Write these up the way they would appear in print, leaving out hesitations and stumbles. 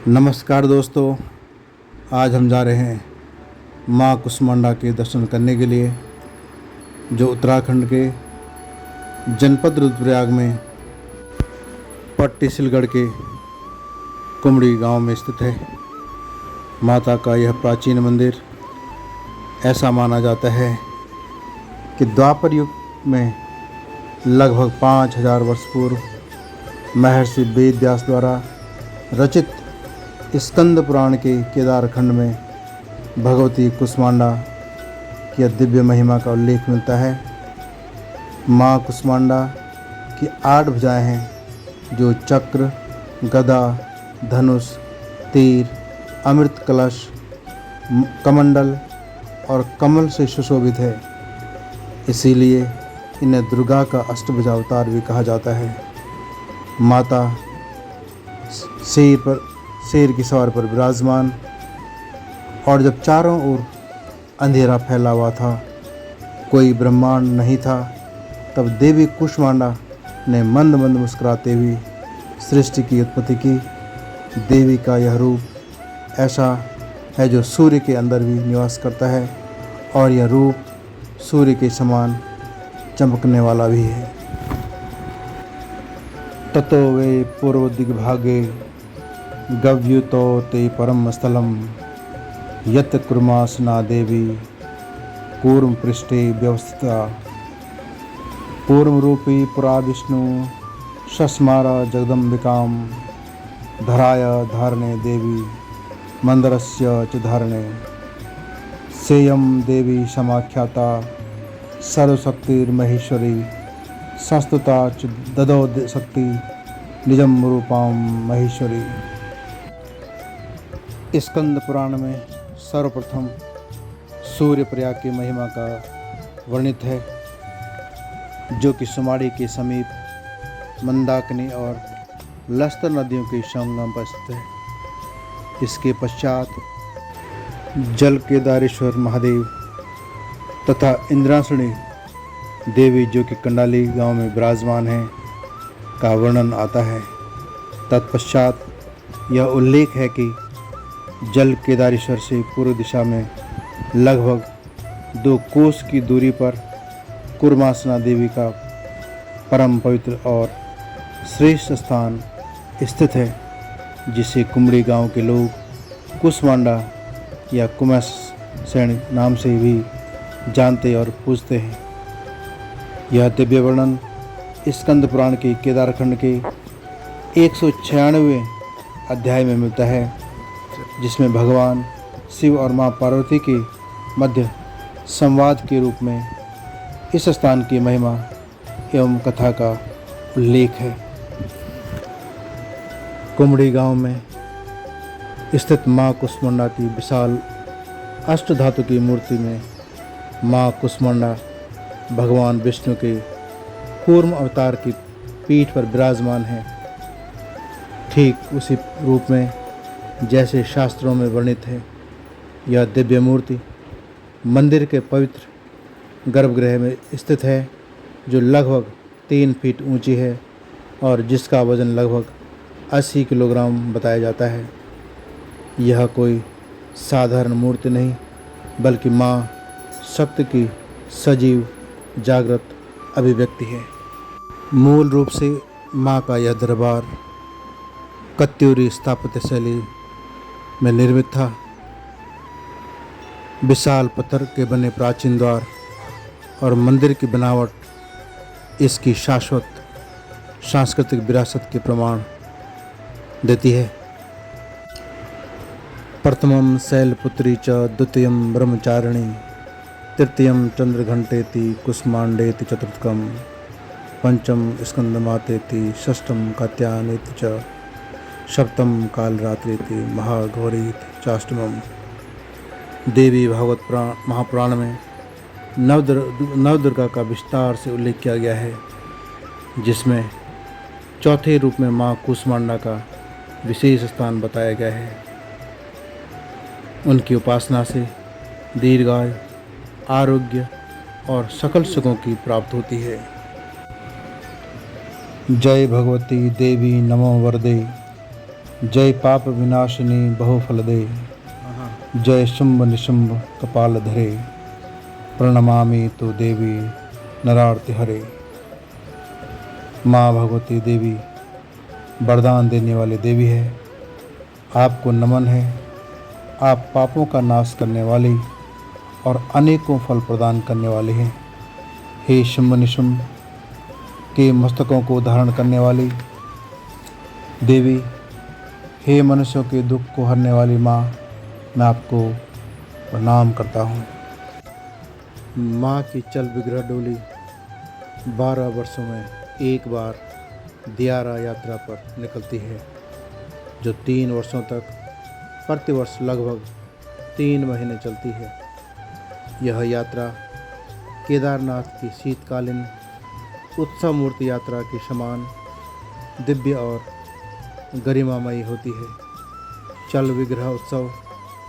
नमस्कार दोस्तों, आज हम जा रहे हैं माँ कुष्मांडा के दर्शन करने के लिए, जो उत्तराखंड के जनपद रुद्रप्रयाग में पट्टी सिलगढ़ के कुमड़ी गांव में स्थित है। माता का यह प्राचीन मंदिर ऐसा माना जाता है कि द्वापर युग में लगभग 5000 वर्ष पूर्व महर्षि वेद व्यास द्वारा रचित स्कंद पुराण के केदार खंड में भगवती कुष्मांडा की दिव्य महिमा का उल्लेख मिलता है। माँ कुष्मांडा की 8 भुजाएं हैं, जो चक्र, गदा, धनुष, तीर, अमृत कलश, कमंडल और कमल से सुशोभित है। इसीलिए इन्हें दुर्गा का अष्टभुजा अवतार भी कहा जाता है। माता शेर की सवार पर विराजमान, और जब चारों ओर अंधेरा फैला हुआ था, कोई ब्रह्मांड नहीं था, तब देवी कुष्मांडा ने मंद मंद मुस्कुराते हुए सृष्टि की उत्पत्ति की। देवी का यह रूप ऐसा है जो सूर्य के अंदर भी निवास करता है, और यह रूप सूर्य के समान चमकने वाला भी है। ततो वे पूर्व दिग्भागे गव्युतो ते परम स्थलम यत कुर्मासना देवी कूर्म पृष्ठे व्यवस्थिता पूर्व रूपी पुरा विष्णु शस्मारा जगदम्बिकाम धराय धारणे देवी मंदरस्य च धारणे सेयम देवी समाख्याता सर्वशक्तिर्महेश्वरी संस्तुता च ददौ शक्ति निजम रूपाम महेश्वरी। स्कंद पुराण में सर्वप्रथम सूर्य प्रयाग की महिमा का वर्णित है, जो कि सुमाड़ी के समीप मंदाकिनी और लस्तर नदियों के संगम पर स्थित है। इसके पश्चात जल केदारेश्वर महादेव तथा इंद्रासनी देवी, जो कि कंडाली गांव में विराजमान है, का वर्णन आता है। तत्पश्चात यह उल्लेख है कि जल केदारेश्वर से पूर्व दिशा में लगभग 2 कोस की दूरी पर कुर्मासना देवी का परम पवित्र और श्रेष्ठ स्थान स्थित है, जिसे कुमड़ी गांव के लोग कुष्मांडा या कुमैसेन नाम से भी जानते और पूजते हैं। यह दिव्य वर्णन स्कंद पुराण के केदारखंड के 196वें अध्याय में मिलता है, जिसमें भगवान शिव और मां पार्वती के मध्य संवाद के रूप में इस स्थान की महिमा एवं कथा का उल्लेख है। कुमड़ी गांव में स्थित मां कुष्मांडा की विशाल अष्टधातु की मूर्ति में मां कुष्मांडा भगवान विष्णु के कूर्म अवतार की पीठ पर विराजमान है, ठीक उसी रूप में जैसे शास्त्रों में वर्णित है। यह दिव्य मूर्ति मंदिर के पवित्र गर्भगृह में स्थित है, जो लगभग 3 फीट ऊंची है और जिसका वजन लगभग 80 किलोग्राम बताया जाता है। यह कोई साधारण मूर्ति नहीं, बल्कि माँ शक्ति की सजीव जागृत अभिव्यक्ति है। मूल रूप से माँ का यह दरबार कत्यूरी स्थापत्य शैली में निर्मित था। विशाल पत्थर के बने प्राचीन द्वार और मंदिर की बनावट इसकी शाश्वत सांस्कृतिक विरासत के प्रमाण देती है। प्रथमम शैलपुत्री च द्वितीयम ब्रह्मचारिणी तृतीयम चंद्रघंटेति कुष्मांडेति चतुर्थकम पंचम स्कंदमातेति षष्ठम कात्यायनेति च सप्तम कालरात्रिति महाघोरीति चाष्टमम। देवी भागवत महापुराण में नवदुर्गा का विस्तार से उल्लेख किया गया है, जिसमें चौथे रूप में माँ कुष्मांडा का विशेष स्थान बताया गया है। उनकी उपासना से दीर्घायु, आरोग्य और सकल सुखों की प्राप्ति होती है। जय भगवती देवी नमो वरदे जय पाप विनाशिनी बहुफल दे, जय शुंभ निशुंभ कपाल धरे, प्रणमामि तो देवी नरार्ति हरे। माँ भगवती देवी वरदान देने वाली देवी है। आपको नमन है। आप पापों का नाश करने वाली और अनेकों फल प्रदान करने वाली हैं। हे शुंभ निशुंभ के मस्तकों को धारण करने वाली देवी, हे मनुष्यों के दुख को हरने वाली माँ, मैं आपको प्रणाम करता हूँ। माँ की चल विग्रह डोली 12 वर्षों में एक बार दियारा यात्रा पर निकलती है, जो 3 वर्षों तक प्रतिवर्ष लगभग 3 महीने चलती है। यह यात्रा केदारनाथ की शीतकालीन उत्सव मूर्ति यात्रा के समान दिव्य और गरिमामयी होती है। चल विग्रह उत्सव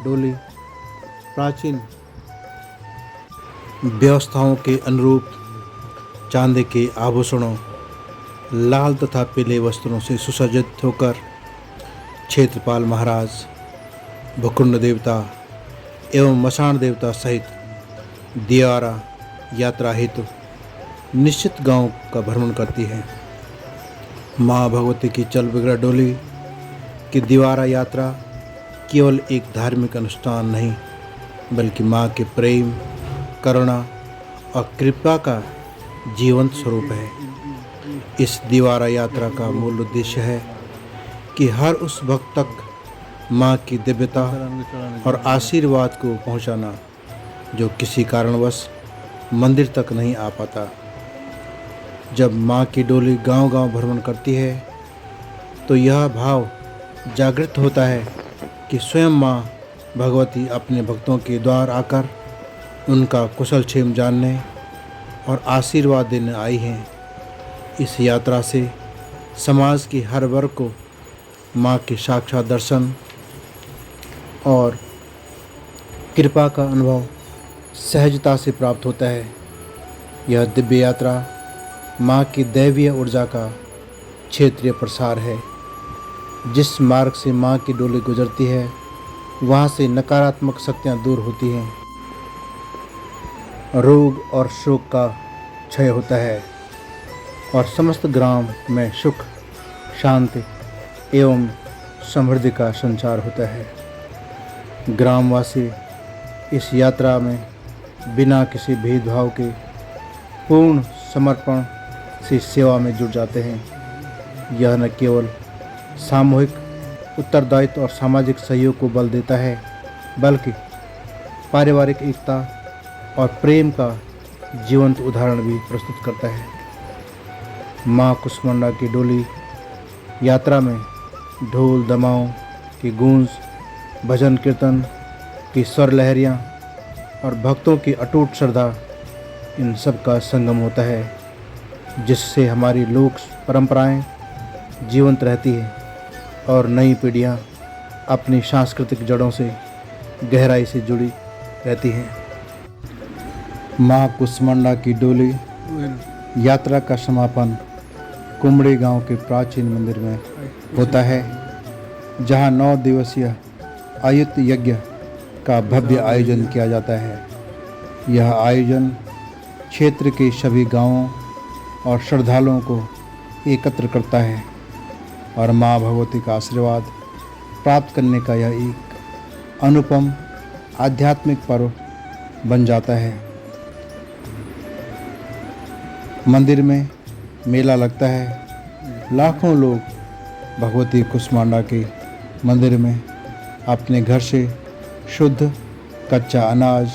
डोली प्राचीन व्यवस्थाओं के अनुरूप चांदी के आभूषणों, लाल तथा पीले वस्त्रों से सुसज्जित होकर क्षेत्रपाल महाराज, भूकुंड देवता एवं मसान देवता सहित दियारा यात्रा हेतु निश्चित गांव का भ्रमण करती है। माँ भगवती की चल विग्रह डोली की दिवारा यात्रा केवल एक धार्मिक अनुष्ठान नहीं, बल्कि माँ के प्रेम, करुणा और कृपा का जीवंत स्वरूप है। इस दिवारा यात्रा का मूल उद्देश्य है कि हर उस भक्त तक माँ की दिव्यता और आशीर्वाद को पहुँचाना जो किसी कारणवश मंदिर तक नहीं आ पाता। जब माँ की डोली गांव-गांव भ्रमण करती है तो यह भाव जागृत होता है कि स्वयं माँ भगवती अपने भक्तों के द्वार आकर उनका कुशल क्षेम जानने और आशीर्वाद देने आई हैं। इस यात्रा से समाज की हर वर्ग को माँ के साक्षात दर्शन और कृपा का अनुभव सहजता से प्राप्त होता है। यह दिव्य यात्रा माँ की दैवीय ऊर्जा का क्षेत्रीय प्रसार है। जिस मार्ग से माँ की डोली गुजरती है वहाँ से नकारात्मक शक्तियाँ दूर होती हैं, रोग और शोक का क्षय होता है और समस्त ग्राम में सुख, शांति एवं समृद्धि का संचार होता है। ग्रामवासी इस यात्रा में बिना किसी भेदभाव के पूर्ण समर्पण से सेवा में जुट जाते हैं। यह न केवल सामूहिक उत्तरदायित्व और सामाजिक सहयोग को बल देता है, बल्कि पारिवारिक एकता और प्रेम का जीवंत उदाहरण भी प्रस्तुत करता है। माँ कुष्मांडा की डोली यात्रा में ढोल दमाओं की गूंज, भजन कीर्तन की स्वर लहरियाँ और भक्तों की अटूट श्रद्धा, इन सब का संगम होता है, जिससे हमारी लोक परंपराएं जीवंत रहती हैं और नई पीढ़ियां अपनी सांस्कृतिक जड़ों से गहराई से जुड़ी रहती हैं। माँ कुष्मांडा की डोली यात्रा का समापन कुमड़ी गांव के प्राचीन मंदिर में होता है, जहां 9 दिवसीय आयुत यज्ञ का भव्य आयोजन किया जाता है। यह आयोजन क्षेत्र के सभी गांवों और श्रद्धालुओं को एकत्र करता है और माँ भगवती का आशीर्वाद प्राप्त करने का यह एक अनुपम आध्यात्मिक पर्व बन जाता है। मंदिर में मेला लगता है। लाखों लोग भगवती कुष्मांडा के मंदिर में अपने घर से शुद्ध कच्चा अनाज,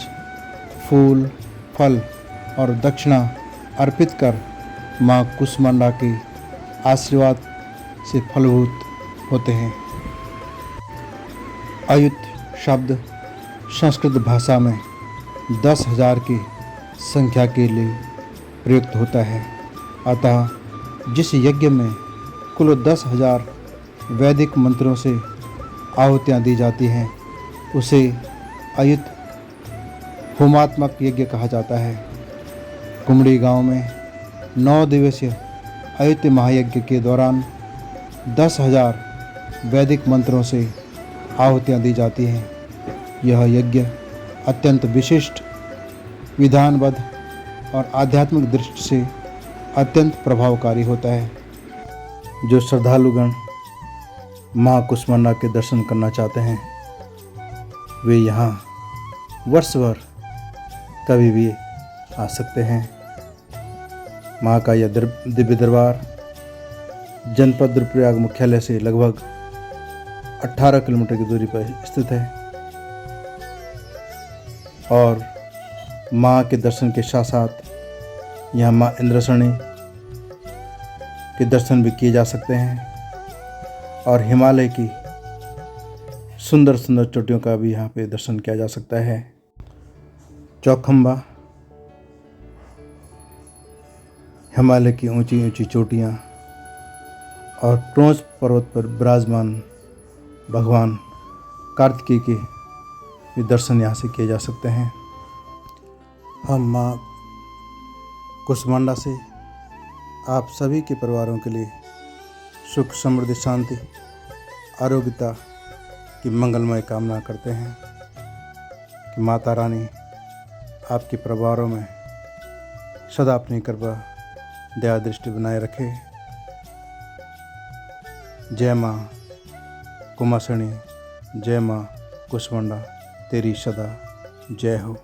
फूल, फल और दक्षिणा अर्पित कर माँ कुष्मांडा के आशीर्वाद से फलभूत होते हैं। अयुत शब्द संस्कृत भाषा में 10,000 की संख्या के लिए प्रयुक्त होता है। अतः जिस यज्ञ में कुल 10,000 वैदिक मंत्रों से आहुतियाँ दी जाती हैं उसे अयुत होमात्मक यज्ञ कहा जाता है। कुमड़ी गांव में 9 दिवसीय अयुत महायज्ञ के दौरान 10,000 वैदिक मंत्रों से आहुतियाँ दी जाती हैं। यह यज्ञ अत्यंत विशिष्ट, विधानबद्ध और आध्यात्मिक दृष्टि से अत्यंत प्रभावकारी होता है। जो श्रद्धालुगण माँ कुष्मांडा के दर्शन करना चाहते हैं वे यहाँ वर्ष भर कभी भी आ सकते हैं। माँ का यह दिव्य दरबार जनपद रुद्रप्रयाग मुख्यालय से लगभग 18 किलोमीटर की दूरी पर स्थित है और माँ के दर्शन के साथ साथ यहाँ माँ इंद्रासनी के दर्शन भी किए जा सकते हैं और हिमालय की सुंदर सुंदर चोटियों का भी यहाँ पे दर्शन किया जा सकता है। चौखंबा हिमालय की ऊंची ऊंची चोटियाँ और टोंच पर्वत पर विराजमान भगवान कार्तिकेय के भी दर्शन यहाँ से किए जा सकते हैं। हम माँ कुष्मांडा से आप सभी के परिवारों के लिए सुख, समृद्धि, शांति, आरोग्यता की मंगलमय कामना करते हैं कि माता रानी आपके परिवारों में सदा अपनी कृपा, दया दृष्टि बनाए रखे। जय माँ कुमासनी, जय माँ कुष्मांडा, तेरी सदा जय हो।